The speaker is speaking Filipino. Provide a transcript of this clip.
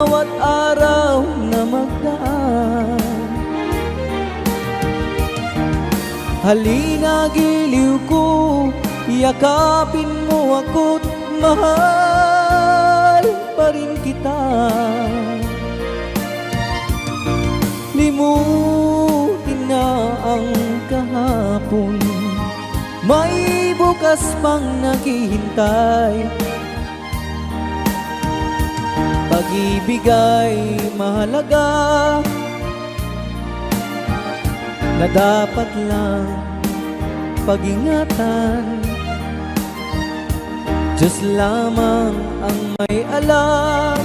bawat araw na magdaan. Halina giliw ko, yakapin mo ako't mahal pa rin kita. Limutin na ang kahapon, may bukas pang naghihintay. Pag-ibig ay mahalaga, na dapat lang pag-ingatan. Diyos lamang ang may alam